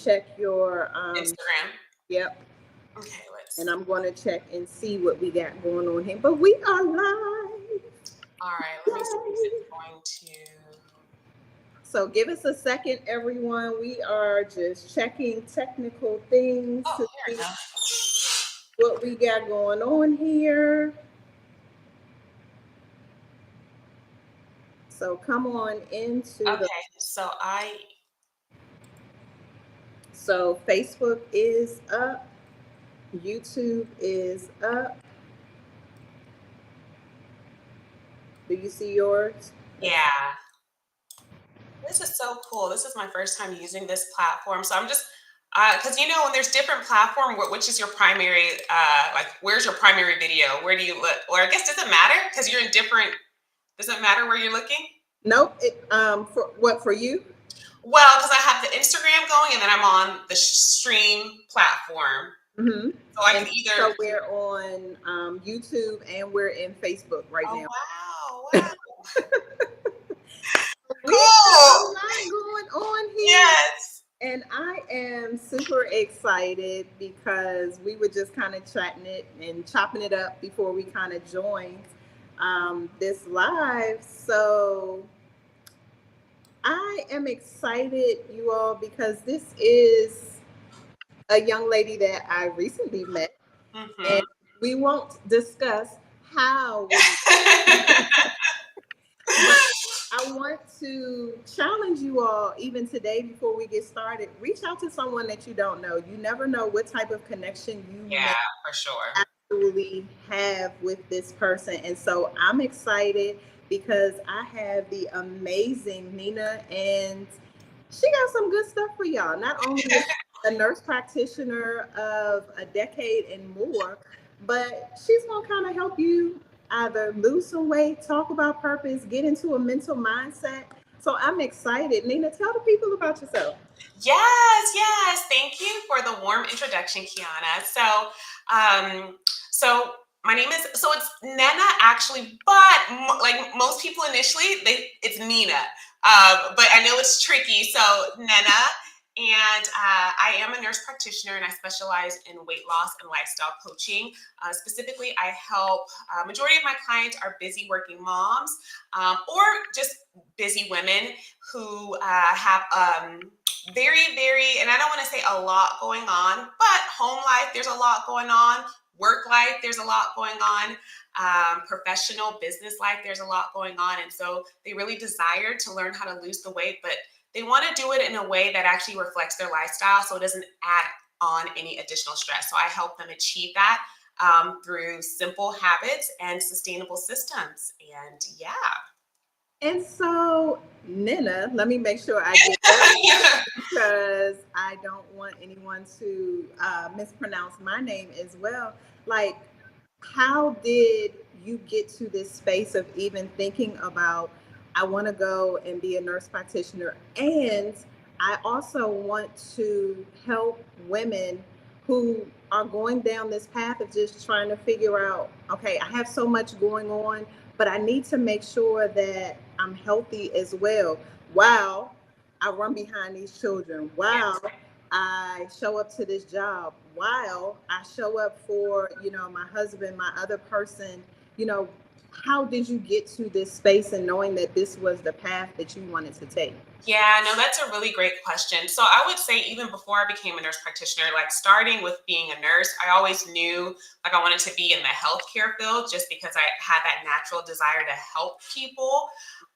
check your Instagram. yep, Okay, let's and see. I'm going to check and see what we got going on here. But we are live. All right, let me see if Yay. it's going to. So give us a second, everyone. We are just checking technical things Oh, to here see we go. what we got going on here. So come on into the. Okay, so I. So Facebook is up. YouTube is up. Do you see yours? Yeah, this is so cool. This is my first time using this platform, so I'm just. Because when there's different platform, which is your primary, like, where's your primary video? Where do you look? Or I guess does it matter? Because you're in different. Does it matter where you're looking? Nope. For what for you? Well, because I have the Instagram going, and then I'm on the stream platform, Mm-hmm. so I And can either. so we're on YouTube and we're in Facebook right Oh now. wow! Wow! We have a Cool. lot going on here. Yes. And I am super excited because we were just kind of chatting it and chopping it up before we kind of joined this live. So I am excited, you all, because this is a young lady that I recently met, Mm-hmm. and we won't discuss how we met, but I want to challenge you all, even today, before we get started. Reach out to someone that you don't know. You never know what type of connection you may Yeah, for sure. actually have with this person. And so I'm excited because I have the amazing Nina, and she got some good stuff for y'all. Not only is she a nurse practitioner of a decade and more, but she's going to kind of help you either lose some weight, talk about purpose, get into a mental mindset. So I'm excited. Nina, tell the people about yourself. Yes, yes. Thank you for the warm introduction, Kiana. So my name is it's Nena actually, but like most people initially, it's Nina. But I know it's tricky. So Nena, and I am a nurse practitioner, and I specialize in weight loss and lifestyle coaching. Specifically, I help. Majority of my clients are busy working moms, or just busy women who have very, very, and I don't want to say a lot going on, but home life, there's a lot going on. Work life, there's a lot going on. Professional business life, there's a lot going on. And so they really desire to learn how to lose the weight, but they want to do it in a way that actually reflects their lifestyle so it doesn't add on any additional stress. So I help them achieve that through simple habits and sustainable systems. And yeah. And so, Nina, let me make sure I get that because I don't want anyone to mispronounce my name as well. Like, how did you get to this space of even thinking about, I want to go and be a nurse practitioner, and I also want to help women who are going down this path of just trying to figure out, okay, I have so much going on, but I need to make sure that I'm healthy as well. Wow, I run behind these children. Wow, I show up to this job. Wow, I show up for, my husband, my other person. You know, how did you get to this space and knowing that this was the path that you wanted to take? Yeah, no, that's a really great question. So I would say even before I became a nurse practitioner, like starting with being a nurse, I always knew like I wanted to be in the healthcare field just because I had that natural desire to help people.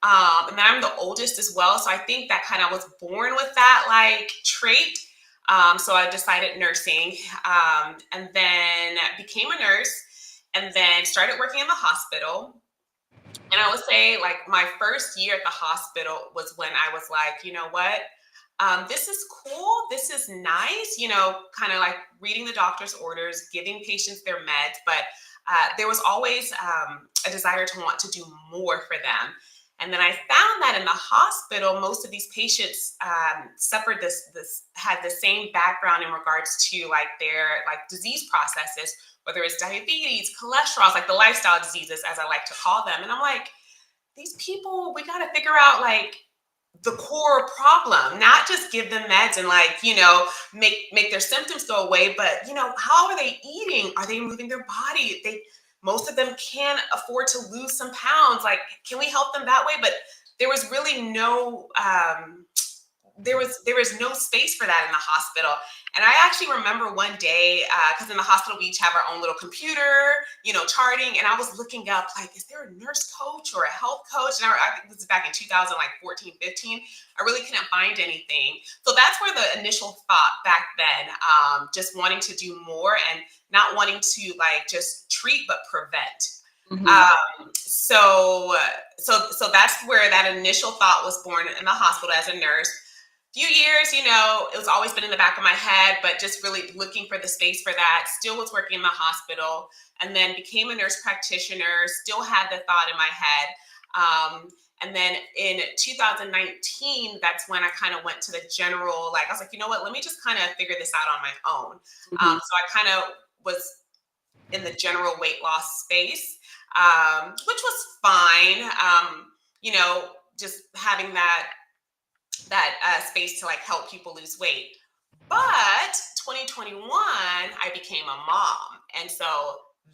And then I'm the oldest as well. So I think that kind of was born with that like trait. So I decided nursing and then became a nurse and then started working in the hospital. And I would say, like, my first year at the hospital was when I was like, you know what? This is cool. This is nice, kind of like reading the doctor's orders, giving patients their meds. But there was always a desire to want to do more for them. And then I found that in the hospital, most of these patients suffered had the same background in regards to like their like disease processes, whether it's diabetes, cholesterol, like the lifestyle diseases, as I like to call them. And I'm like, these people, we got to figure out like the core problem, not just give them meds and like, make their symptoms go away, but how are they eating? Are they moving their body? Most of them can afford to lose some pounds. Like, can we help them that way? But there was really no there was no space for that in the hospital. And I actually remember one day, because in the hospital we each have our own little computer, charting, and I was looking up, like, is there a nurse coach or a health coach? And I think this is back in 2014, 15. I really couldn't find anything. So that's where the initial thought back then, just wanting to do more and not wanting to like just treat but prevent. So that's where that initial thought was born in the hospital as a nurse. Few years, it was always been in the back of my head, but just really looking for the space for that. Still was working in the hospital, and then became a nurse practitioner. Still had the thought in my head. And then in 2019, that's when I kind of went to the general, like, I was like, you know what, let me just kind of figure this out on my own. So I kind of was in the general weight loss space, which was fine. Just having that space to like help people lose weight. But 2021, I became a mom. And so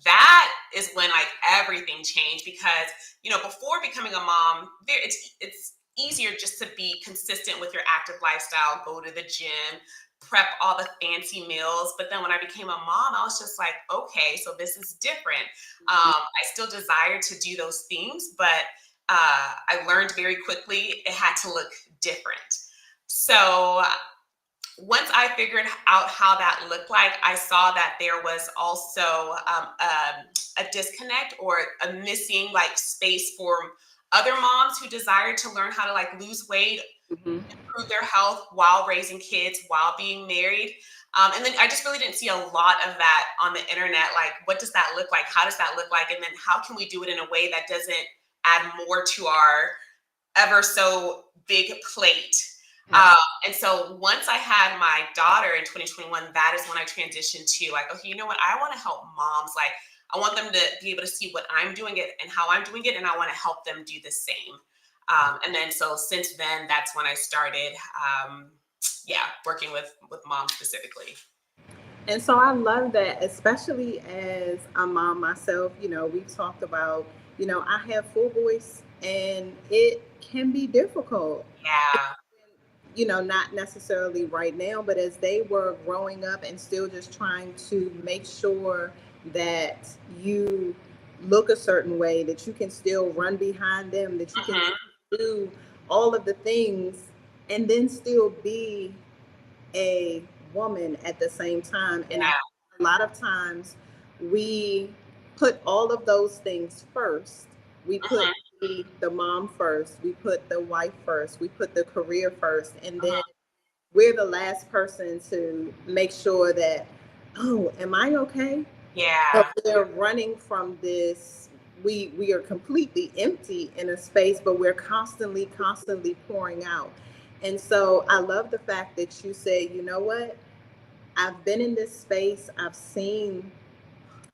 that is when like everything changed, because, before becoming a mom, it's easier just to be consistent with your active lifestyle, go to the gym, prep all the fancy meals. But then when I became a mom, I was just like, okay, so this is different. I still desire to do those things, but I learned very quickly it had to look different. So once I figured out how that looked like, I saw that there was also a disconnect or a missing like space for other moms who desired to learn how to like lose weight, improve their health while raising kids, while being married. And then I just really didn't see a lot of that on the internet. Like, what does that look like? How does that look like? And then how can we do it in a way that doesn't add more to our ever so big plate? And so once I had my daughter in 2021, that is when I transitioned to like, okay, you know what? I want to help moms. Like, I want them to be able to see what I'm doing it and how I'm doing it. And I want to help them do the same. And then, so since then, that's when I started, working with moms specifically. And so I love that, especially as a mom myself. We've talked about, I have full voice and it can be difficult. Yeah. Not necessarily right now, but as they were growing up and still just trying to make sure that you look a certain way, that you can still run behind them, that you can do all of the things and then still be a woman at the same time. And a lot of times we put all of those things first. We put the mom first, we put the wife first, we put the career first, and then we're the last person to make sure that, oh, am I okay? Yeah. So they're running from this. We are completely empty in a space, but we're constantly pouring out. And so I love the fact that you say, you know what? I've been in this space. I've seen,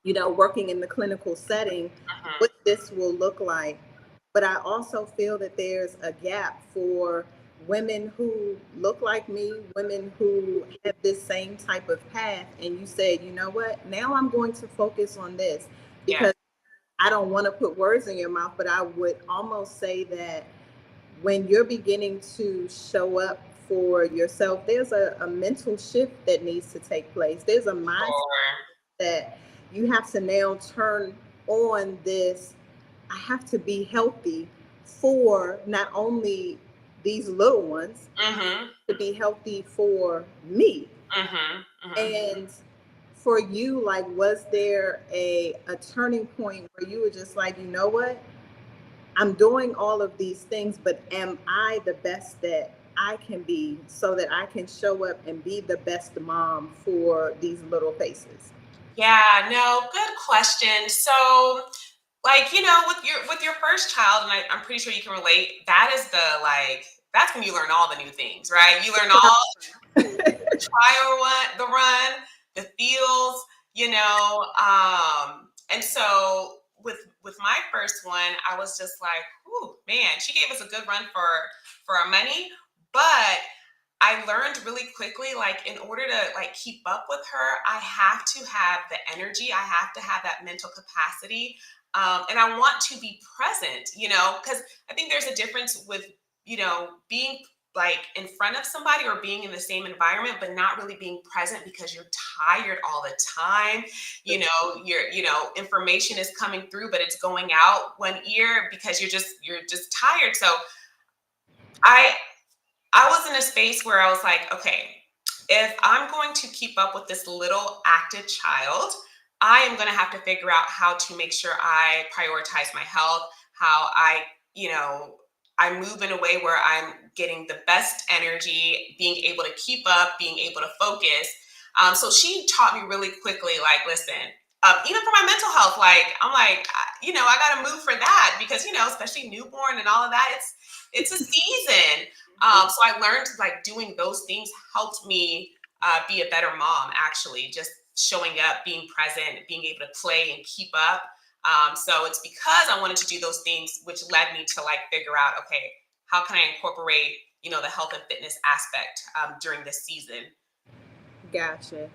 working in the clinical setting, what this will look like. But I also feel that there's a gap for women who look like me, women who have this same type of path. And you said, you know what? Now I'm going to focus on this, because I don't want to put words in your mouth, but I would almost say that when you're beginning to show up for yourself, there's a mental shift that needs to take place. There's a mindset that you have to now turn on this. I have to be healthy for not only these little ones, to be healthy for me. And for you, like, was there a turning point where you were just like, you know what? I'm doing all of these things, but am I the best that I can be so that I can show up and be the best mom for these little faces? Yeah, no, good question. So, like, with your first child, and I'm pretty sure you can relate, that is that's when you learn all the new things, right? You learn all the run, the feels, and so with my first one, I was just like, whew, man, she gave us a good run for our money. But I learned really quickly, like, in order to like keep up with her, I have to have the energy. I have to have that mental capacity. And I want to be present, because I think there's a difference with, being like in front of somebody or being in the same environment, but not really being present because you're tired all the time. Information is coming through, but it's going out one ear because you're just tired. So I I was in a space where I was like, okay, if I'm going to keep up with this little active child, I am going to have to figure out how to make sure I prioritize my health, how you know, I move in a way where I'm getting the best energy, being able to keep up, being able to focus. So she taught me really quickly, like, listen, even for my mental health, like, I'm like, I got to move for that because, especially newborn and all of that, it's a season. So I learned like doing those things helped me be a better mom, actually, just showing up, being present, being able to play and keep up. So it's because I wanted to do those things, which led me to like figure out, okay, how can I incorporate, the health and fitness aspect during this season? Gotcha.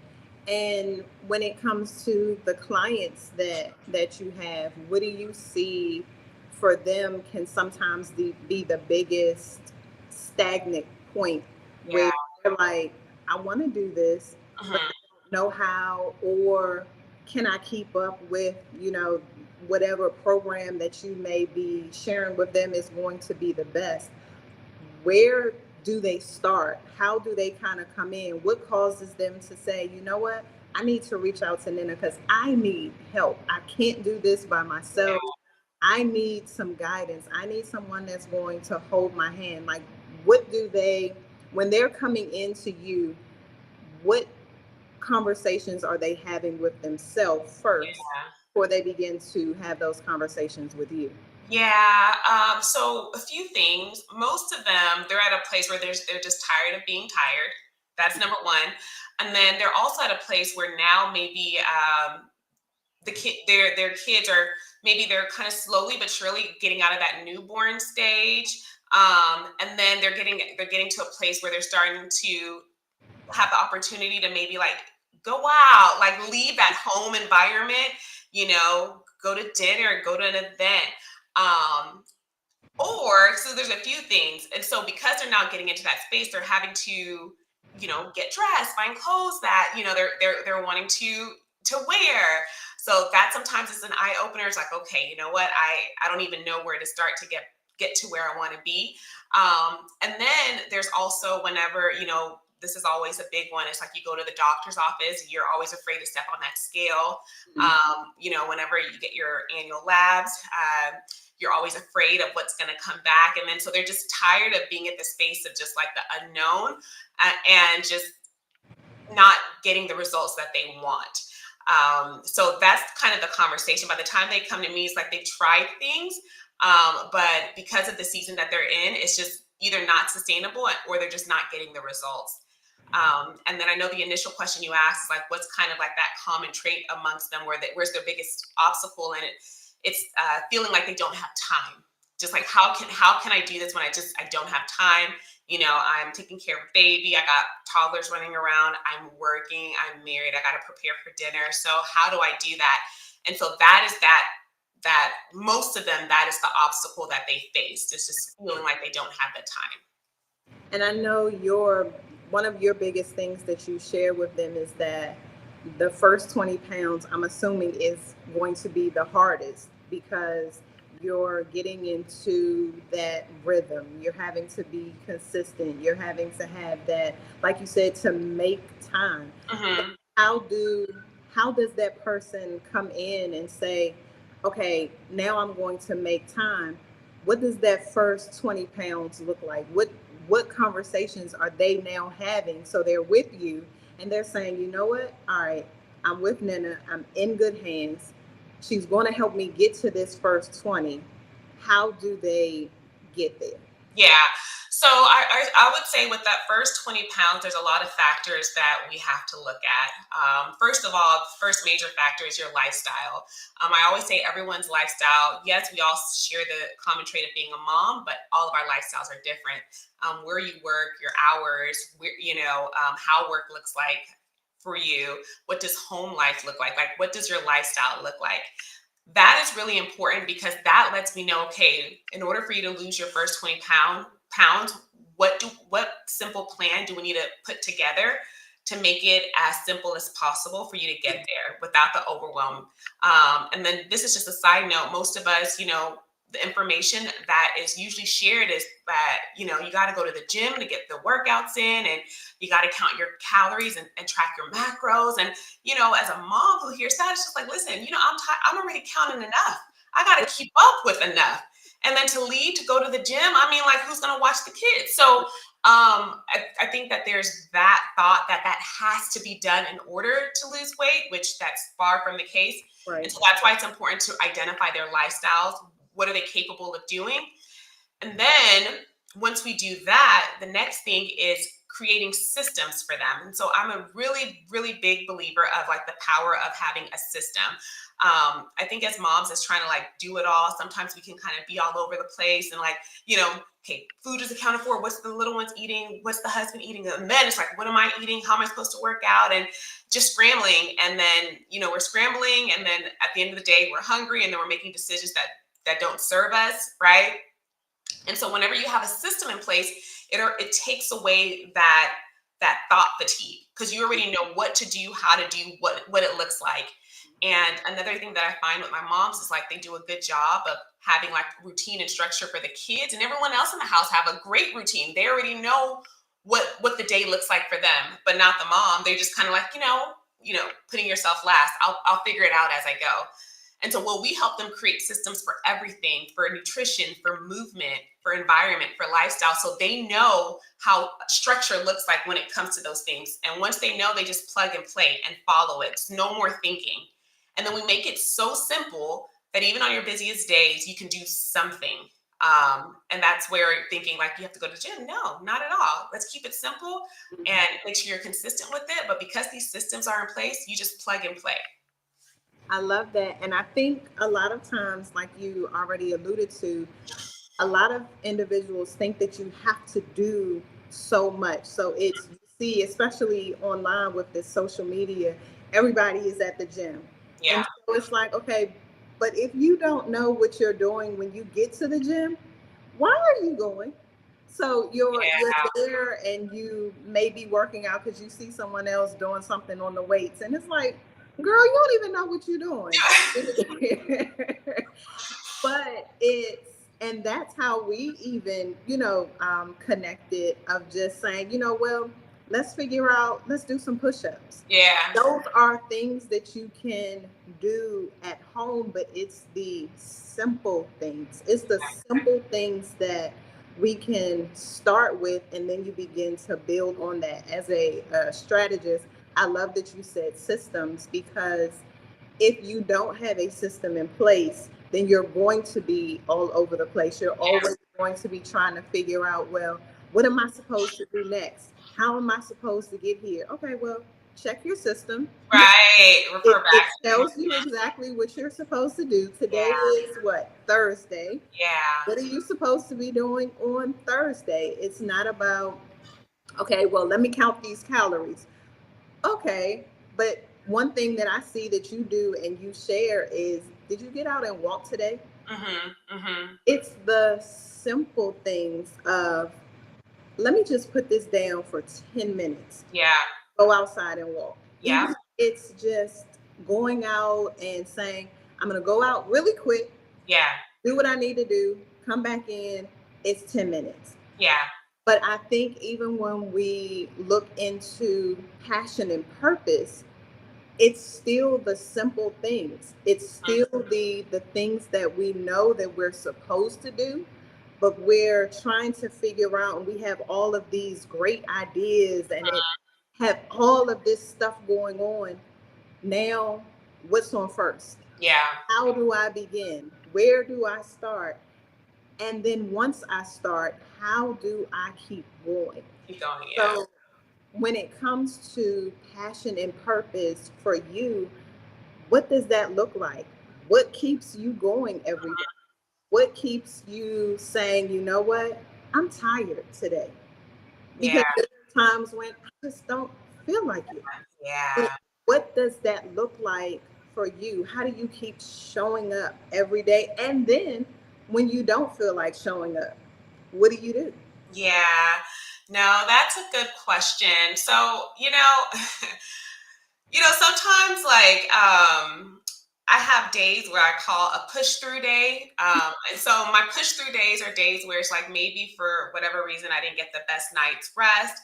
And when it comes to the clients that you have, what do you see for them can sometimes be the biggest stagnant point Yeah. where they're like, I want to do this, but Mhm. I don't know how, or can I keep up with, whatever program that you may be sharing with them is going to be the best. Where do they start? How do they kind of come in? What causes them to say, you know what? I need to reach out to Nina because I need help. I can't do this by Yeah. myself. I need some guidance. I need someone that's going to hold my hand. Like, what do they, when they're coming into you, what conversations are they having with themselves first before they begin to have those conversations with you? Yeah. So a few things. Most of them, they're at a place where they're just tired of being tired. That's number one. And then they're also at a place where now maybe their kids are, maybe they're kind of slowly but surely getting out of that newborn stage. And then they're getting to a place where they're starting to have the opportunity to maybe like go out, like leave that home environment, go to dinner, go to an event. Um, or so there's a few things. And so because they're now getting into that space, they're having to, get dressed, find clothes that, they're wanting to wear. So that sometimes is an eye opener. It's like, okay, you know what? I don't even know where to start to get to where I want to be. And then there's also whenever, this is always a big one. It's like you go to the doctor's office, you're always afraid to step on that scale. Whenever you get your annual labs, you're always afraid of what's going to come back. And then so they're just tired of being at the space of just like the unknown, and just not getting the results that they want. So that's kind of the conversation. By the time they come to me, it's like they've tried things, but because of the season that they're in, it's just either not sustainable or they're just not getting the results. And then I know the initial question you asked is like, what's kind of like that common trait amongst them, where's their biggest obstacle, and it's feeling like they don't have time. Just like how can I do this when I don't have time? I'm taking care of a baby. I got toddlers running around. I'm working. I'm married. I got to prepare for dinner. So how do I do that? And so that most of them, that is the obstacle that they face. It's just feeling like they don't have the time. And I know one of your biggest things that you share with them is that the first 20 pounds, I'm assuming, is going to be the hardest because you're getting into that rhythm. You're having to be consistent. You're having to have that, like you said, to make time. Hmm. How do how does that person come in and say, okay, now I'm going to make time? What does that first 20 pounds look like? What conversations are they now having? So they're with you and they're saying, you know what? All right, I'm with Nina. I'm in good hands. She's going to help me get to this first 20. How do they get there? Yeah. So I would say with that first 20 pounds, there's a lot of factors that we have to look at. First of all, first major factor is your lifestyle. I always say everyone's lifestyle, yes, we all share the common trait of being a mom, but all of our lifestyles are different. Where you work, your hours, how work looks like for you. What does home life look like? Like, what does your lifestyle look like? That is really important because that lets me know, okay, in order for you to lose your first 20 pounds, what simple plan do we need to put together to make it as simple as possible for you to get there without the overwhelm? And then this is just a side note. Most of us, the information that is usually shared is that, you got to go to the gym to get the workouts in, and you got to count your calories and track your macros. And as a mom who hears that, it's just like, listen, I'm already counting enough. I got to keep up with enough. And then to leave to go to the gym, I mean, like, who's going to watch the kids? So I think that there's that thought that has to be done in order to lose weight, which that's far from the case. Right. And so that's why it's important to identify their lifestyles. What are they capable of doing? And then once we do that, the next thing is creating systems for them. And so I'm a really, really big believer of like the power of having a system. I think as moms, as trying to like do it all, sometimes we can kind of be all over the place and like, okay, food is accounted for. What's the little ones eating? What's the husband eating? And then it's like, what am I eating? How am I supposed to work out? And just scrambling. And then, we're scrambling. And then at the end of the day, we're hungry, and then we're making decisions that don't serve us, right? And so whenever you have a system in place, it takes away that thought fatigue, because you already know what to do, how to do, what it looks like. And another thing that I find with my moms is like they do a good job of having like routine and structure for the kids, and everyone else in the house have a great routine. They already know what the day looks like for them, but not the mom. They're just kind of like, putting yourself last. I'll figure it out as I go. And so we help them create systems for everything, for nutrition, for movement, for environment, for lifestyle. So they know how structure looks like when it comes to those things. And once they know, they just plug and play and follow it. It's no more thinking. And then we make it so simple that even on your busiest days, you can do something. And that's where thinking like you have to go to the gym. No, not at all. Let's keep it simple and make sure you're consistent with it. But because these systems are in place, you just plug and play. I love that. And I think a lot of times, like you already alluded to, a lot of individuals think that you have to do so much. So it's, you see, especially online with this social media, everybody is at the gym. Yeah. And so it's like, okay, but if you don't know what you're doing when you get to the gym, why are you going? So you're there and you may be working out because you see someone else doing something on the weights. And it's like, girl, you don't even know what you're doing. But and that's how we even, connected, of just saying, well, let's figure out, let's do some push-ups. Yeah. Those are things that you can do at home, but it's the simple things. It's the simple things that we can start with, and then you begin to build on that. As a strategist, I love that you said systems, because if you don't have a system in place, then you're going to be all over the place. You're always going to be trying to figure out, well, what am I supposed to do next? How am I supposed to get here? Okay, well, check your system. Right. Refer back. It tells you exactly what you're supposed to do. Today is what? Thursday. Yeah. What are you supposed to be doing on Thursday? It's not about, okay, well, let me count these calories. Okay, but one thing that I see that you do and you share is, did you get out and walk today? It's the simple things of, let me just put this down for 10 minutes. Yeah. Go outside and walk. Yeah. It's just going out and saying, I'm going to go out really quick. Yeah. Do what I need to do. Come back in. It's 10 minutes. Yeah. But I think even when we look into passion and purpose, it's still the simple things. It's still the things that we know that we're supposed to do, but we're trying to figure out, and we have all of these great ideas and it have all of this stuff going on. Now, what's on first? Yeah. How do I begin? Where do I start? And then once I start, how do I keep going? Keep going. Yeah. So when it comes to passion and purpose for you, what does that look like? What keeps you going every day? What keeps you saying, you know what, I'm tired today? Yeah. Because there are times when I just don't feel like it. And Yeah. what does that look like for you? How do you keep showing up every day? And then when you don't feel like showing up, what do you do? Yeah. No, that's a good question. So, sometimes like I have days where I call a push through day. And so my push through days are days where it's like maybe for whatever reason I didn't get the best night's rest.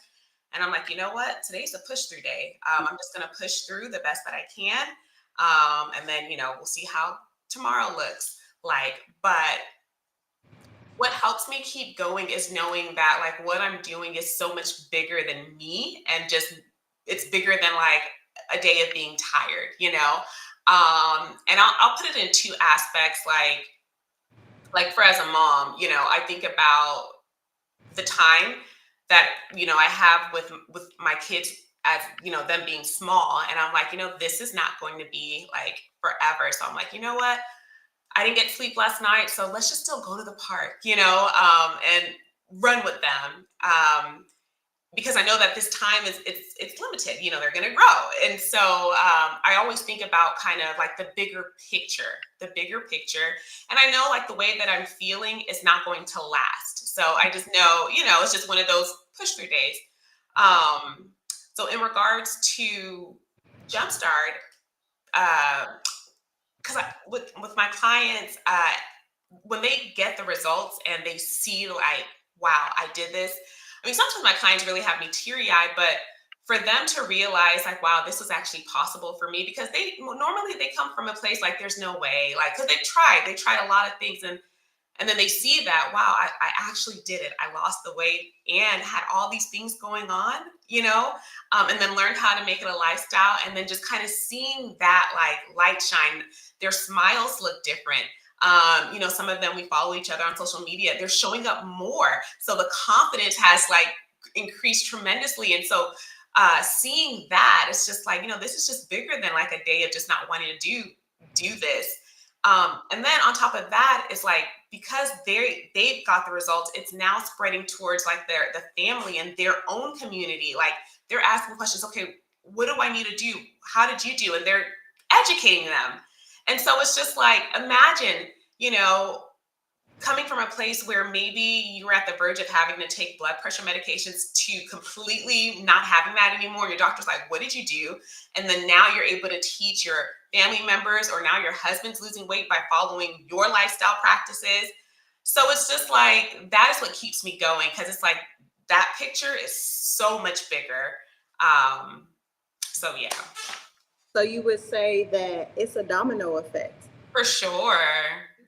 And I'm like, you know what? Today's a push through day. I'm just going to push through the best that I can. And then, we'll see how tomorrow looks like. But what helps me keep going is knowing that like what I'm doing is so much bigger than me, and just it's bigger than like a day of being tired, and I'll put it in two aspects, like for as a mom, I think about the time that I have with my kids, as them being small, and I'm like, this is not going to be like forever. So I'm like, you know what, I didn't get sleep last night, so let's just still go to the park, and run with them. Because I know that this time is it's limited. They're going to grow, and so I always think about kind of like the bigger picture. And I know like the way that I'm feeling is not going to last. So I just know, it's just one of those push through days. Um, so in regards to Jumpstart, because with my clients, when they get the results and they see like, wow, I did this. I mean, sometimes my clients really have me teary eyed, but for them to realize like, wow, this was actually possible for me, because normally they come from a place like there's no way, like, because they tried a lot of things, and then they see that, wow, I actually did it. I lost the weight and had all these things going on, and then learned how to make it a lifestyle. And then just kind of seeing that like light shine, their smiles look different. Some of them, we follow each other on social media. They're showing up more. So the confidence has like increased tremendously. And so seeing that, it's just like, this is just bigger than like a day of just not wanting to do this. And then on top of that, it's like, because they've got the results, it's now spreading towards like the family and their own community. Like they're asking questions. Okay, what do I need to do? How did you do? And they're educating them. And so it's just like, imagine, coming from a place where maybe you were at the verge of having to take blood pressure medications to completely not having that anymore. Your doctor's like, what did you do? And then now you're able to teach your family members, or now your husband's losing weight by following your lifestyle practices. So it's just like, that is what keeps me going, because it's like that picture is so much bigger. So yeah. So you would say that it's a domino effect. For sure.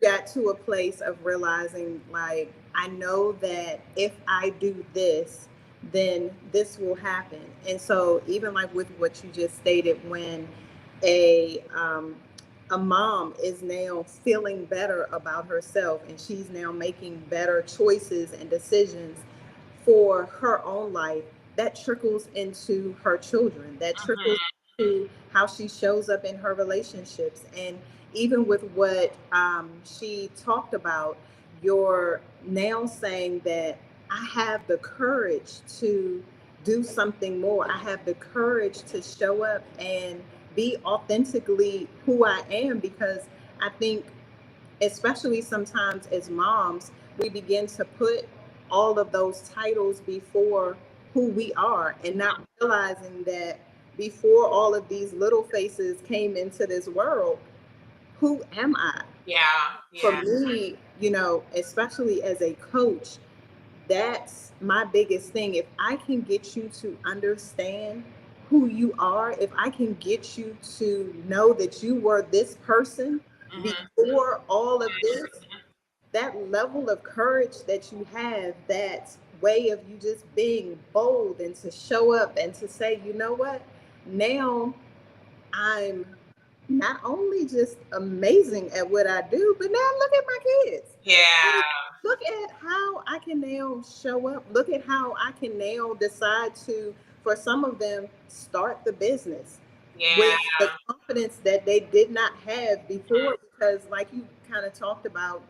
Got to a place of realizing, like, I know that if I do this, then this will happen. And so even like with what you just stated, when a a mom is now feeling better about herself, and she's now making better choices and decisions for her own life, that trickles into her children, that trickles to how she shows up in her relationships. And even with what she talked about, you're now saying that I have the courage to do something more. I have the courage to show up and be authentically who I am, because I think, especially sometimes as moms, we begin to put all of those titles before who we are, and not realizing that before all of these little faces came into this world, who am I? Yeah. For Yeah. me, especially as a coach, that's my biggest thing. If I can get you to understand who you are, if I can get you to know that you were this person before all of this, that level of courage that you have, that way of you just being bold and to show up and to say, you know what, now I'm not only just amazing at what I do, but now look at my kids. Yeah. look at how I can now show up. Look at how I can now decide to, for some of them, start the business Yeah. with the confidence that they did not have before. Because, like you kind of talked about,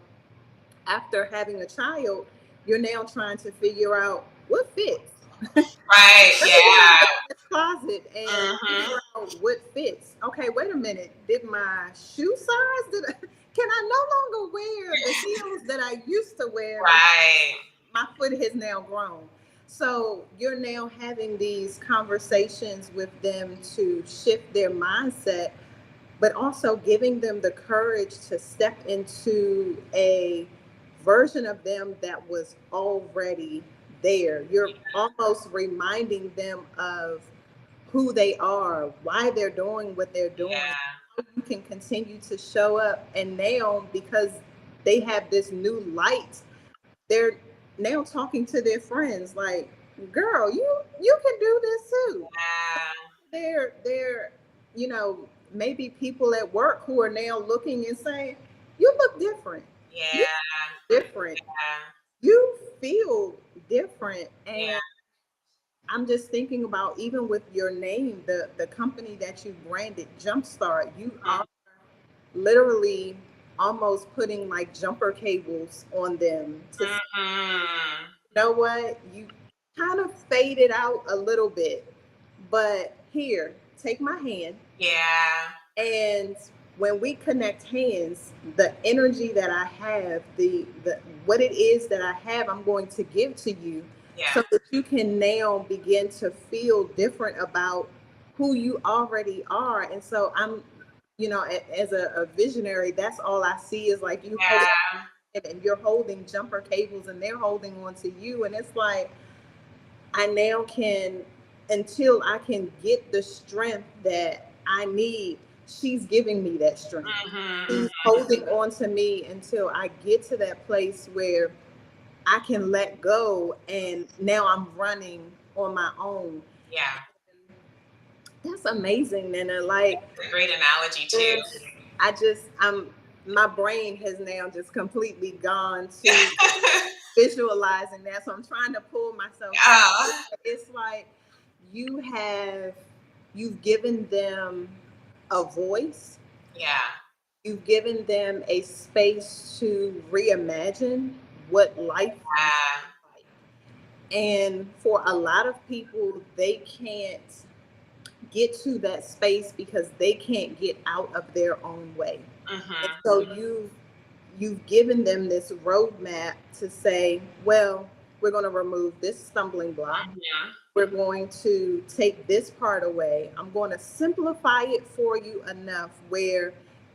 after having a child, you're now trying to figure out what fits. Right. Let me go Yeah. in this closet and Hmm. figure out what fits. Okay, wait a minute. Did my shoe size? Can I no longer wear the heels that I used to wear because Right. my foot has now grown? So you're now having these conversations with them to shift their mindset, but also giving them the courage to step into a version of them that was already there. You're almost reminding them of who they are, why they're doing what they're doing, Yeah. how you can continue to show up. And now, because they have this new light, they're now talking to their friends like, girl, you can do this too. Yeah. They're maybe people at work who are now looking and saying, you look different, you Yeah. different, Yeah. you feel different. Yeah. And I'm just thinking about, even with your name, the company that you branded, Jumpstart, you are literally almost putting like jumper cables on them to, you Hmm. know what, you kind of fade it out a little bit, but here, take my hand. Yeah. And when we connect hands, the energy that I have, the what it is that I have, I'm going to give to you, Yeah. so that you can now begin to feel different about who you already are. And so I'm, as a visionary, that's all I see is like you holding Yeah. it, and you're holding jumper cables and they're holding on to you. And it's like, I now can, until I can get the strength that I need, she's giving me that strength. Hmm. She's holding on to me until I get to that place where I can let go and now I'm running on my own. Yeah. That's amazing, Nana. Like, A great analogy too. there's, my brain has now just completely gone to visualizing that. So I'm trying to pull myself back. Oh. It's like you have you've given them a voice. Yeah. You've given them a space to reimagine what life looks Yeah. like. And for a lot of people, they can't get to that space because they can't get out of their own way. And Hmm. so you've given them this roadmap to say, well, we're going to remove this stumbling block. Hmm. We're going to take this part away. I'm going to simplify it for you enough where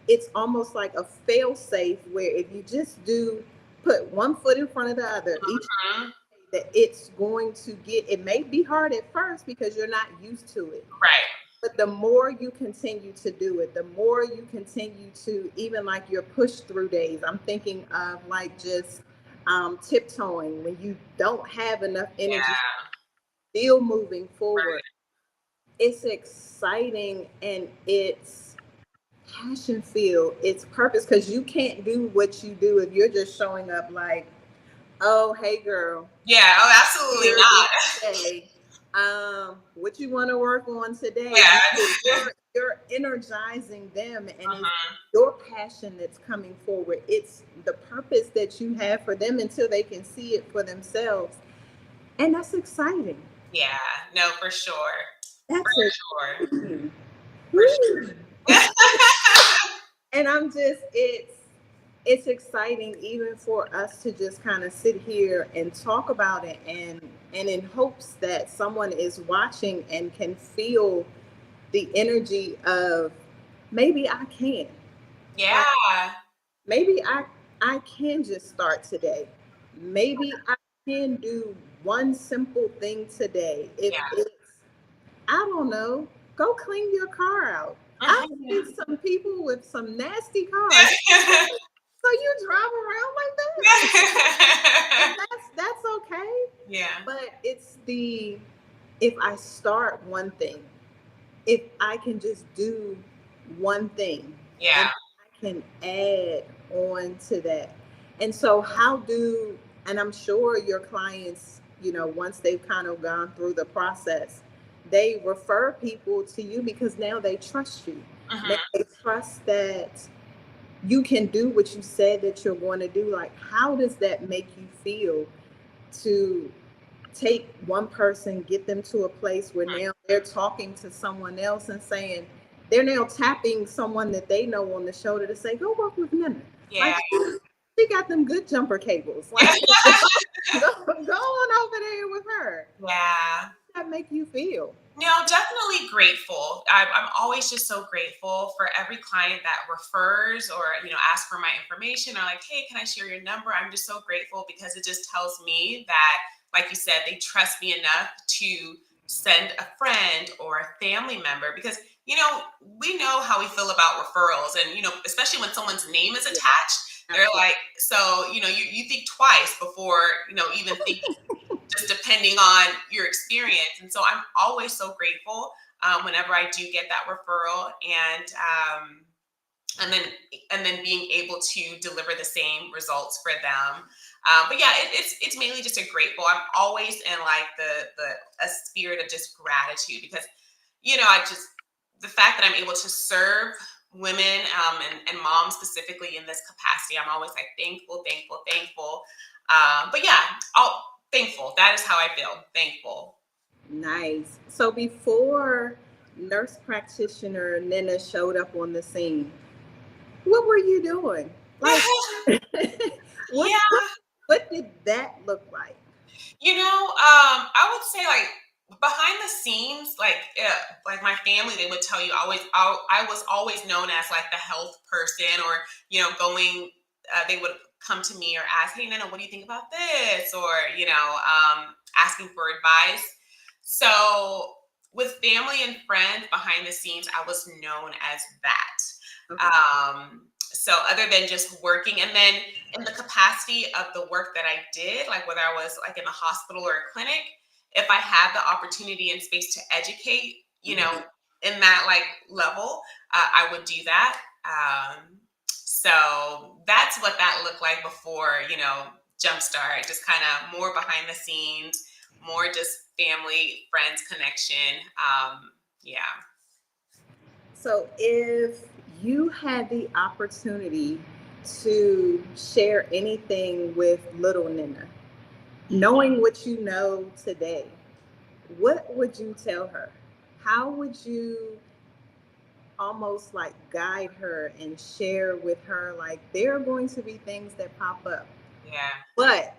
it's almost like a fail safe, where if you just do put one foot in front of the other each, Hmm. that it's going to get, it may be hard at first because you're not used to it, Right. but the more you continue to do it, the more you continue to, even like your push through days. I'm thinking of like just tiptoeing when you don't have enough energy, Yeah. still moving forward. Right. It's exciting and it's passion filled. It's purpose, because you can't do what you do if you're just showing up like, oh, hey, girl, Yeah. Oh, absolutely here not. this day. What you want to work on today? Yeah. You're energizing them, and it's Hmm. your passion that's coming forward. It's the purpose that you have for them until they can see it for themselves, and that's exciting. Yeah. No, for sure. That's Sure. exciting. For Woo. sure. And I'm just, it's exciting even for us to just kind of sit here and talk about it, and in hopes that someone is watching and can feel the energy of, maybe I can. Yeah. Like, maybe I can just start today. Maybe I can do one simple thing today. If Yeah. it's, I don't know, go clean your car out. I've Mhm. seen some people with some nasty cars. So you drive around like that? And that's okay. Yeah. But it's the, if I start one thing, if I can just do one thing, and Yeah. I can add on to that. And so how do, and I'm sure your clients, once they've kind of gone through the process, they refer people to you because now they trust you. Now Mhm. they trust that you can do what you said that you're going to do. Like, how does that make you feel to take one person, get them to a place where now they're talking to someone else and saying, they're now tapping someone that they know on the shoulder to say, go work with Nina. Like, Yeah. she got them good jumper cables. Like, go on over there with her. Yeah. How does that make you feel? No, definitely grateful. I'm always just so grateful for every client that refers or, asks for my information or like, hey, can I share your number? I'm just so grateful because it just tells me that, like you said, they trust me enough to send a friend or a family member because, we know how we feel about referrals and, especially when someone's name is Yeah, attached, they're absolutely. like, so, you think twice before, even thinking just depending on your experience. And so I'm always so grateful whenever I do get that referral, and then being able to deliver the same results for them. But yeah, it's mainly just a grateful. I'm always in like the a spirit of just gratitude because I just the fact that I'm able to serve women and moms specifically in this capacity, I'm always like thankful, thankful, thankful. But yeah, I'll thankful. That is how I feel. Thankful. Nice. So before nurse practitioner Nina showed up on the scene, what were you doing? Like, what Yeah, what what did that look like? I would say like behind the scenes, like my family, they would tell you I was always known as like the health person, or going. They would come to me or ask, "Hey, Nana, what do you think about this?" Or asking for advice. So with family and friends behind the scenes, I was known as that. Okay. So other than just working, and then in the capacity of the work that I did, like whether I was like in a hospital or a clinic, if I had the opportunity and space to educate, in that like level, I would do that. So that's what that looked like before, Jumpstart, just kind of more behind the scenes, more just family, friends connection. Yeah. So if you had the opportunity to share anything with little Nina, knowing what you know today, what would you tell her? How would you almost like guide her and share with her, like, there are going to be things that pop up, Yeah. but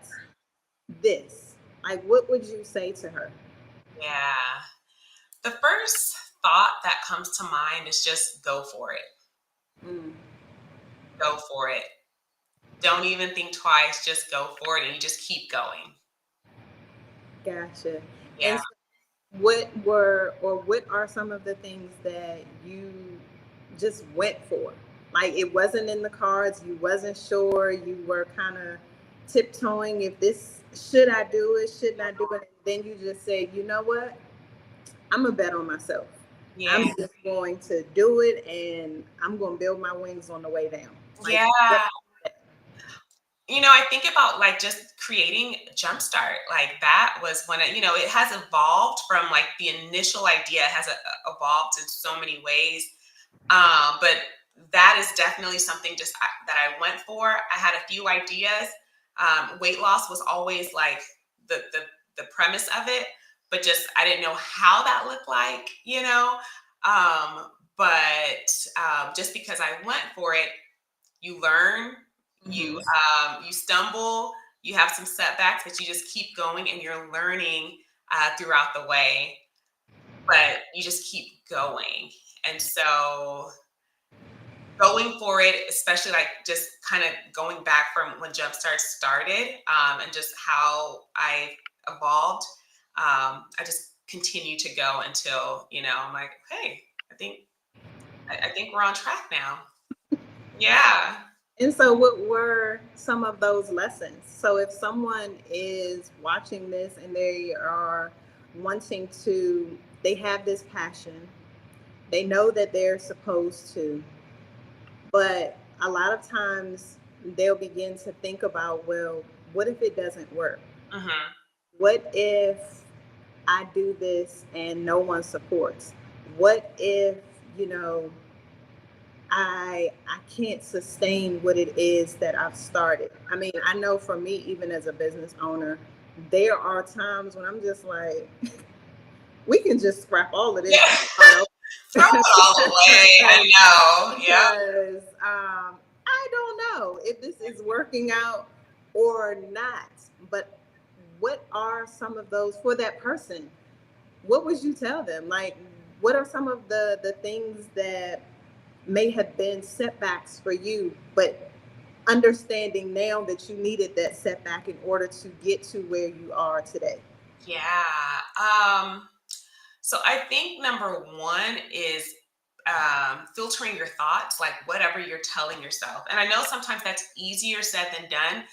this, like, what would you say to her? Yeah. The first thought that comes to mind is just go for it. Mm, Go for it. Don't even think twice. Just go for it and you just keep going. gotcha. Yeah. And so what are some of the things that you just went for? Like, it wasn't in the cards, you wasn't sure, you were kind of tiptoeing if this, should I do it, shouldn't I do it? And then you just said, you know what? I'm gonna bet on myself. I'm Yeah. just going to do it and I'm gonna build my wings on the way down. Like, Yeah. I think about like just creating Jumpstart. Like that was when it has evolved from like the initial idea has evolved in so many ways. But that is definitely something just that I went for. I had a few ideas. Weight loss was always like the premise of it, but just I didn't know how that looked like, But just because I went for it, you learn, you mhm. you stumble, you have some setbacks, but you just keep going and you're learning throughout the way. But you just keep going, and so going for it, especially like just kind of going back from when Jumpstart started, and just how I evolved. I just continue to go until I'm like, hey, I think I think we're on track now. Yeah. And so, what were some of those lessons? So, if someone is watching this and they are wanting to, they have this passion, they know that they're supposed to, but a lot of times they'll begin to think about, well, what if it doesn't work? Mm-hmm. What if I do this and no one supports? What if, you know, I can't sustain what it is that I've started? I mean, I know for me, even as a business owner, there are times when I'm just like, we can just scrap all of this Yeah. and start over. Throw it all away. I know. Yeah. Because I don't know if this is working out or not. But what are some of those for that person? What would you tell them? Like, what are some of the things that may have been setbacks for you, but understanding now that you needed that setback in order to get to where you are today? Yeah. So I think number one is filtering your thoughts, like whatever you're telling yourself. And I know sometimes that's easier said than done,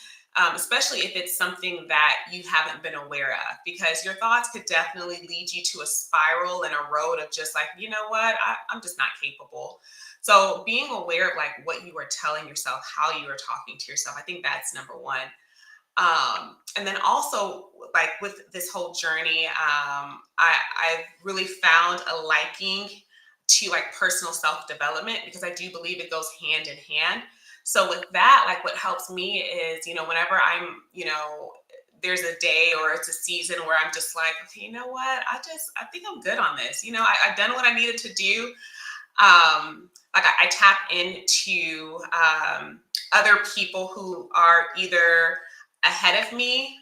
especially if it's something that you haven't been aware of, because your thoughts could definitely lead you to a spiral and a road of just like, you know what, I'm just not capable. So being aware of like what you are telling yourself, how you are talking to yourself, I think that's number one. And then also like with this whole journey, I've really found a liking to like personal self-development, because I do believe it goes hand in hand. So with that, like what helps me is, whenever I'm, there's a day or it's a season where I'm just like, okay, you know what? I think I'm good on this. I've done what I needed to do. Like I tap into other people who are either ahead of me,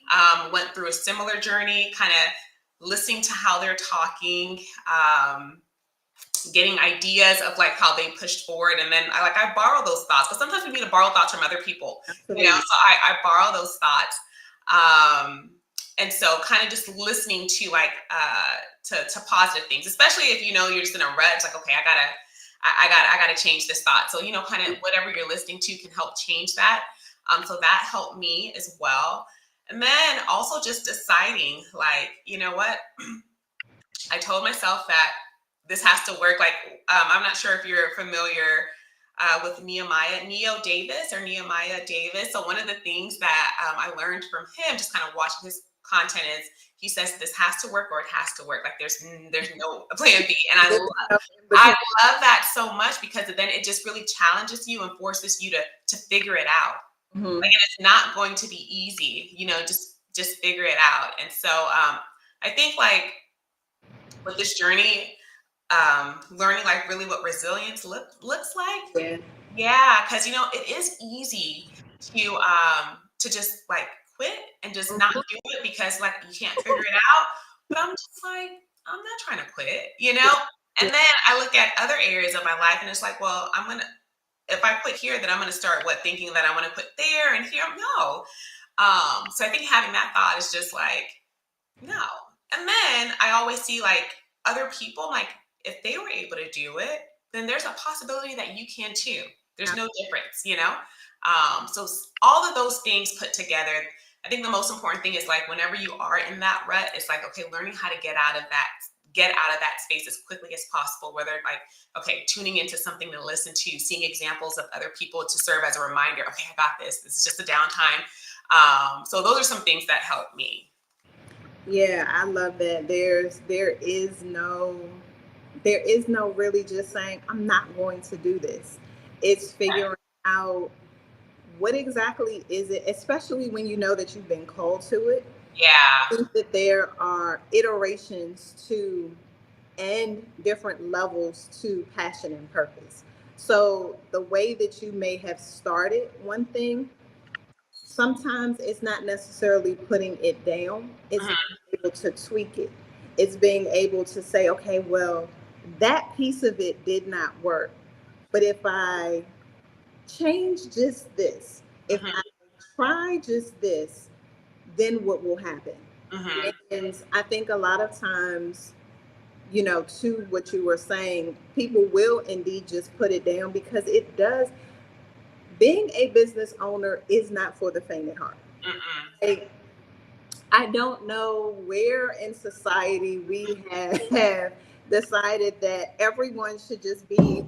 went through a similar journey, kind of listening to how they're talking, getting ideas of like how they pushed forward. And then I borrow those thoughts, but sometimes we need to borrow thoughts from other people, Absolutely. so I borrow those thoughts. And so kind of just listening to like, to positive things, especially if, you're just in a rut. It's like, okay, I gotta change this thought. So, kind of whatever you're listening to can help change that. So that helped me as well. And then also just deciding like, you know what, I told myself that this has to work. Like, I'm not sure if you're familiar with Nehemiah Davis. So one of the things that I learned from him, just kind of watching his content, is he says this has to work or it has to work. Like there's no plan B. And I love that so much, because then it just really challenges you and forces you to figure it out. Mhm. Like, it's not going to be easy, just figure it out. And so I think like with this journey, learning like really what resilience looks like. Yeah. Yeah, because it is easy to just like quit and just not do it because like you can't figure it out. But I'm just like, I'm not trying to quit. And then I look at other areas of my life and it's like, well, if I quit here, then I'm gonna start thinking that I want to quit there and here. No. So I think having that thought is just like, no. And then I always see like other people, like if they were able to do it, then there's a possibility that you can too. There's no difference. So all of those things put together, I think the most important thing is like whenever you are in that rut, it's like, okay, learning how to get out of that space as quickly as possible, whether like, okay, tuning into something to listen to, seeing examples of other people to serve as a reminder, okay, I got this. This is just a downtime. So those are some things that help me. Yeah, I love that. There is no really just saying I'm not going to do this. It's figuring out what exactly is it, especially when you know that you've been called to it. Yeah. I think that there are iterations to and different levels to passion and purpose. So the way that you may have started one thing, sometimes it's not necessarily putting it down, it's Mhm. being able to tweak it. It's being able to say, okay, well, that piece of it did not work. But if I change just this, if Mhm. I try just this, then what will happen? Mhm. And I think a lot of times, to what you were saying, people will indeed just put it down because it does. Being a business owner is not for the faint at heart. Mm-mm. Like, I don't know where in society we have decided that everyone should just be,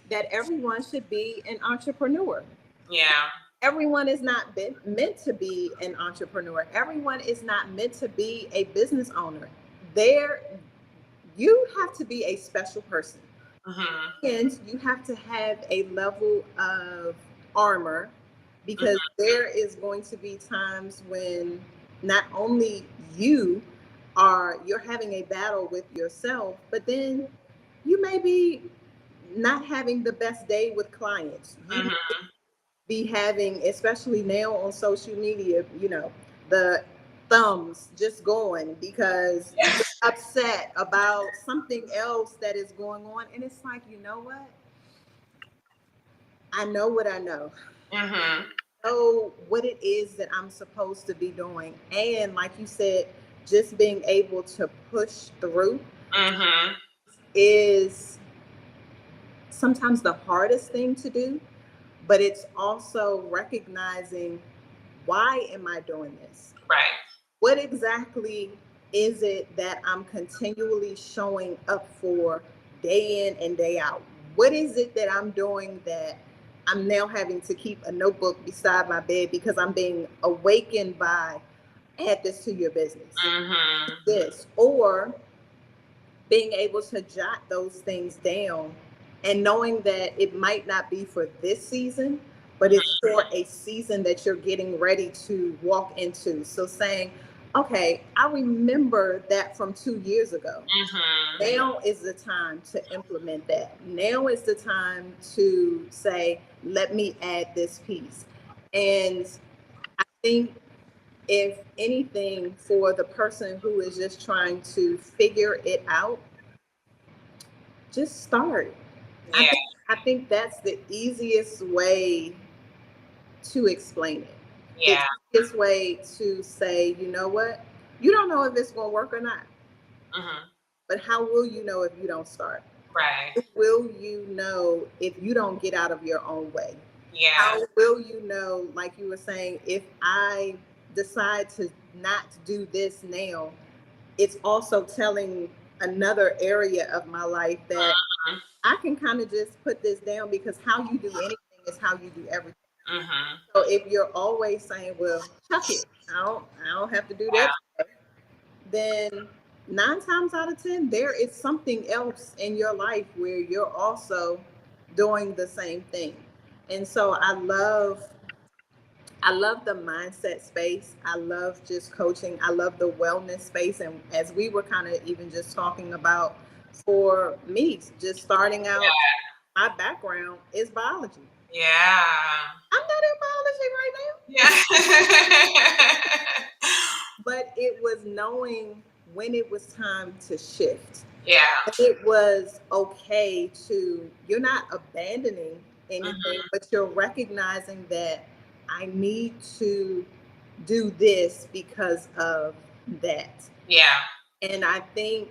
that everyone should be an entrepreneur. Yeah. everyone is not meant to be an entrepreneur. Everyone is not meant to be a business owner. There, you have to be a special person, Mm-hmm. and you have to have a level of armor, because Mm-hmm. there is going to be times when not only you're having a battle with yourself, but then you may be not having the best day with clients. You Mm-hmm. be having, especially now on social media, the thumbs just going because Yeah. you're upset about something else that is going on. And it's like, you know what? I know what I know. Mm-hmm. Know what it is that I'm supposed to be doing. And like you said, just being able to push through Mm-hmm. is sometimes the hardest thing to do, but it's also recognizing, why am I doing this? Right. What exactly is it that I'm continually showing up for, day in and day out? What is it that I'm doing that I'm now having to keep a notebook beside my bed because I'm being awakened by, add this to your business, Mm-hmm. this, or being able to jot those things down and knowing that it might not be for this season, but it's for a season that you're getting ready to walk into. So saying, okay, I remember that from 2 years ago. Mm-hmm. Now is the time to implement that. Now is the time to say, let me add this piece. And I think, if anything, for the person who is just trying to figure it out, just start. I Yeah. think I think that's the easiest way to explain it. The Yeah. easiest way to say, you know what? You don't know if it's going to work or not, Mm-hmm. but how will you know if you don't start? Right. How will you know if you don't get out of your own way? Yeah. How will you know, like you were saying, if I decide to not do this now, it's also telling another area of my life that Mm-hmm. I can kind of just put this down, because how you do anything is how you do everything. Mm-hmm. So if you're always saying, well, chuck it, I don't have to do that, then 9 times out of 10, there is something else in your life where you're also doing the same thing. And so I love the mindset space. I love just coaching. I love the wellness space. And as we were kind of even just talking about, for me, just starting out, my background is biology. Yeah. I'm not in biology right now, Yeah. but it was knowing when it was time to shift. Yeah. It was okay to, you're not abandoning anything, Mm-hmm. but you're recognizing that I need to do this because of that. Yeah. And I think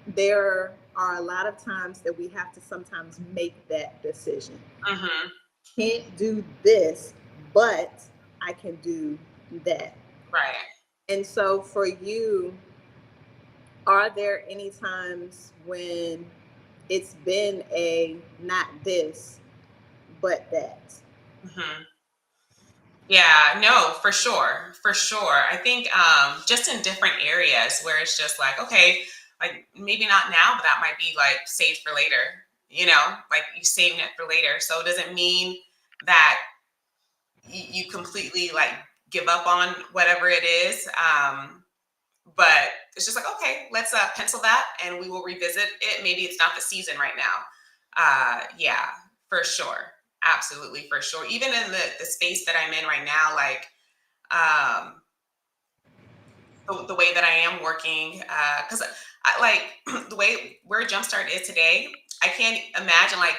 there are a lot of times that we have to sometimes make that decision. Mm-hmm. Can't do this, but I can do that. Right. And so for you, are there any times when it's been a not this, but that? Mm-hmm. Yeah, no, for sure. For sure. I think just in different areas where it's just like, okay, like maybe not now, but that might be like saved for later, like you saving it for later. So it doesn't mean that you completely like give up on whatever it is. But it's just like, okay, let's pencil that and we will revisit it. Maybe it's not the season right now. Yeah, for sure. Absolutely, for sure. Even in the space that I'm in right now, like um, the way that I am working, because I like the way where Jumpstart is today, I can't imagine like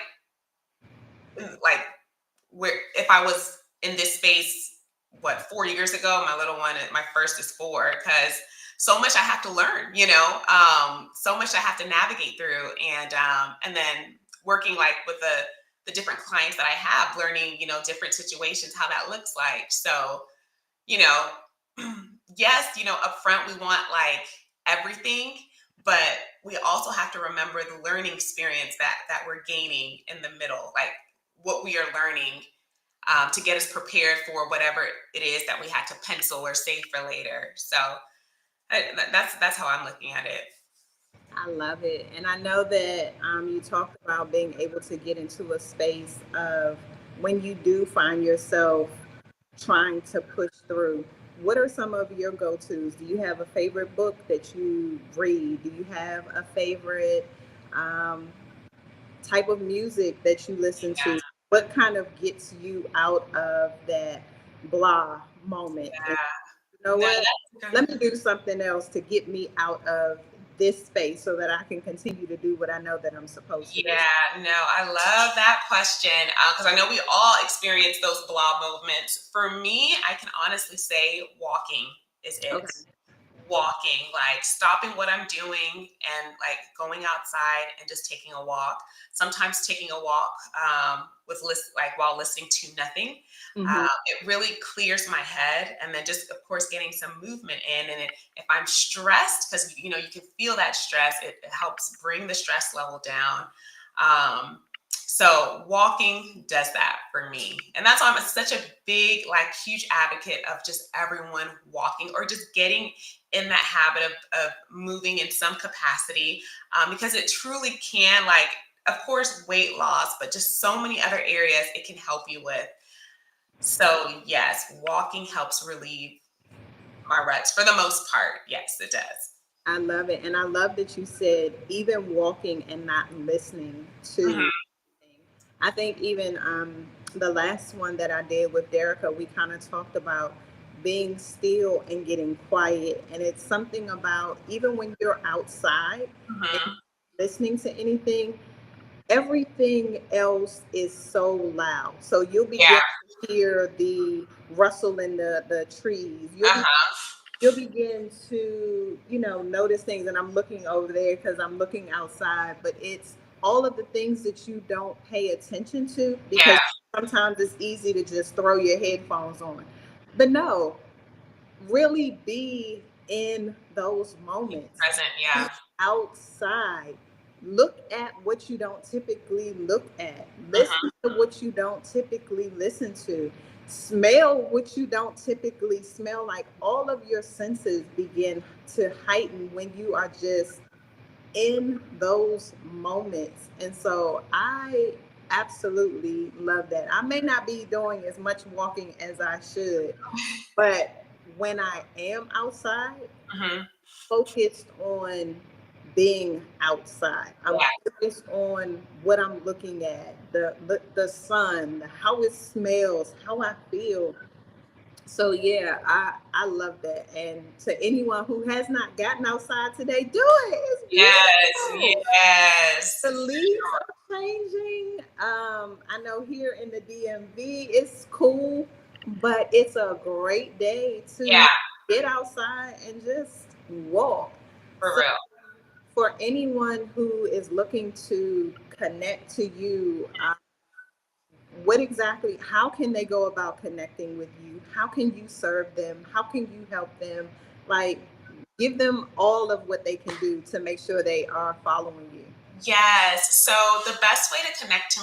where if I was in this space, what, 4 years ago, my little one, my first is 4, because so much I have to learn, so much I have to navigate through, and then working like with the different clients that I have, learning, different situations, how that looks like. So, you know, yes, up front we want like everything, but we also have to remember the learning experience that we're gaining in the middle, like what we are learning to get us prepared for whatever it is that we had to pencil or save for later. So that's how I'm looking at it. I love it. And I know that you talked about being able to get into a space of when you do find yourself trying to push through. What are some of your go tos? Do you have a favorite book that you read? Do you have a favorite um, type of music that you listen to? What kind of gets you out of that blah moment? And you know No, what? that's Let me do something else to get me out of this space so that I can continue to do what I know that I'm supposed to do. Yeah, no, I love that question because I know we all experience those blah moments. For me, I can honestly say walking is it. Okay. Walking, like stopping what I'm doing and like going outside and just taking a walk. Sometimes taking a walk like while listening to nothing. Hmm. It really clears my head, and then just of course getting some movement in. And if I'm stressed, because you know you can feel that stress, it helps bring the stress level down. Um, so walking does that for me. And that's why I'm such a big, like huge advocate of just everyone walking or just getting in that habit of moving in some capacity because it truly can, like, of course, weight loss, but just so many other areas it can help you with. So, yes, walking helps relieve my ruts for the most part. Yes, it does. I love it. And I love that you said even walking and not listening to. Hmm. I think even the last one that I did with Derica, we kind of talked about being still and getting quiet. And it's something about even when you're outside and Hmm. listening to anything, everything else is so loud. So you'll Yeah. begin to hear the rustle in the trees. Uh-huh. You'll begin to, notice things. And I'm looking over there because I'm looking outside, but it's all of the things that you don't pay attention to Yeah. because sometimes it's easy to just throw your headphones on. But no, really be in those Being moments. present. Be Yeah. outside. Look at what you don't typically look at. Listen Hmm. to what you don't typically listen to. Smell what you don't typically smell. Like all of your senses begin to heighten when you are just in those moments. And so I absolutely love that. I may not be doing as much walking as I should, but when I am outside, Hmm. focused on being outside. I'm Yeah. focused on what I'm looking at, the sun, how it smells, how I feel. So yeah, I love that. And to anyone who has not gotten outside today, do it. It's Yes. beautiful. Yes. The leaves are changing. I know here in the DMV it's cool, but it's a great day to Yeah. get outside and just walk. For So real. for anyone who is looking to connect to you, what exactly, how can they go about connecting with you? How can you serve them? How can you help them? Like, give them all of what they can do to make sure they are following you. Yes. So the best way to connect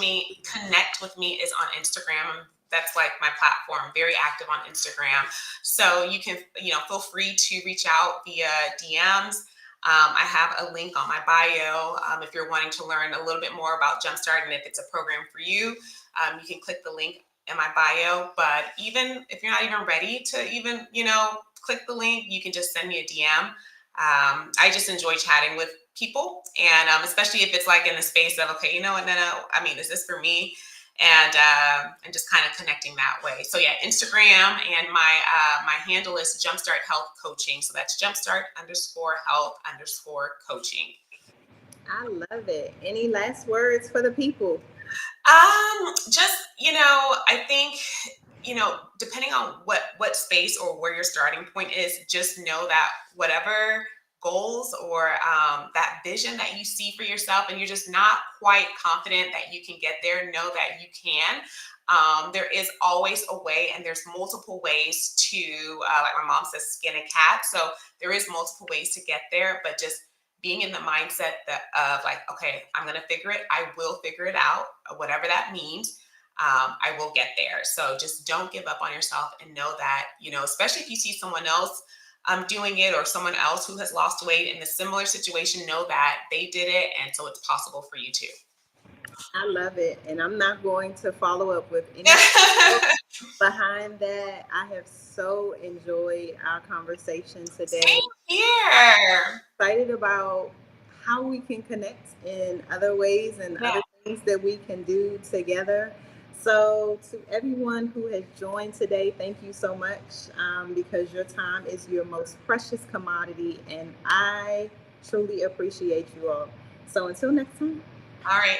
with me is on Instagram. That's like my platform. I'm very active on Instagram. So you can, feel free to reach out via DMs. I have a link on my bio if you're wanting to learn a little bit more about Jumpstart and if it's a program for you. You can click the link in my bio. But even if you're not even ready to even, click the link, you can just send me a DM. I just enjoy chatting with people, and especially if it's like in the space of okay, no, I mean, is this for me? And just kind of connecting that way. So yeah, Instagram, and my handle is Jumpstart Health Coaching. So that's Jumpstart_Health_Coaching. I love it. Any last words for the people? Just I think depending on what space or where your starting point is, just know that whatever goals or that vision that you see for yourself, and you're just not quite confident that you can get there, know that you can. There is always a way, and there's multiple ways to, like my mom says, skin a cat. So there is multiple ways to get there, but just being in the mindset that of like, okay, I'm gonna figure it. I will figure it out, whatever that means. I will get there. So just don't give up on yourself and know that, especially if you see someone else doing it or someone else who has lost weight in a similar situation, know that they did it. And so it's possible for you too. I love it. And I'm not going to follow up with any behind that. I have so enjoyed our conversation today. Same here. Excited about how we can connect in other ways and Yeah. other things that we can do together. So, to everyone who has joined today, thank you so much, because your time is your most precious commodity, and I truly appreciate you all. So, until next time. All right.